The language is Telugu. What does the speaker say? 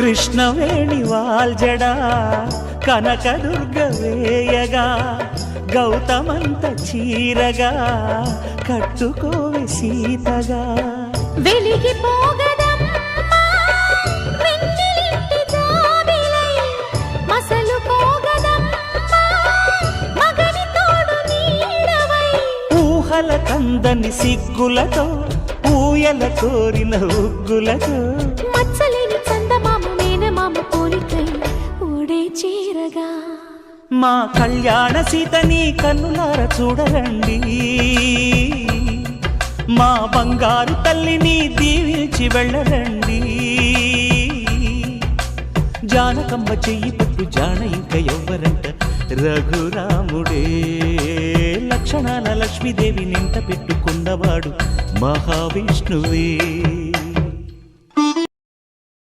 కృష్ణవేణి వాల్జడా కనకదుర్గ వేయగా గౌతమంత చీరగా కట్టుకోవే సీతగా వెలిగిపోగదమ్మా వెన్నెలింటి జాబిలై మసలు పోగదమ్మా మగని తోడు నీడవై ఊహల కందని సిగ్గులతో ఊయల కోరిన ఉగ్గులతో మచ్చలేని చందమామ మేనమామ పోలికై ఊడే చీరగా మా కళ్యాణ సీతని కన్నులార చూడరండి మా బంగారు తల్లిని దీవించి వెళ్ళరండి జానకమ్మ చెయ్యి పట్టు జాన ఇంక ఎవ్వరంట రఘురాముడే లక్షణాల లక్ష్మీదేవి నింట పెట్టుకున్నవాడు మహావిష్ణువే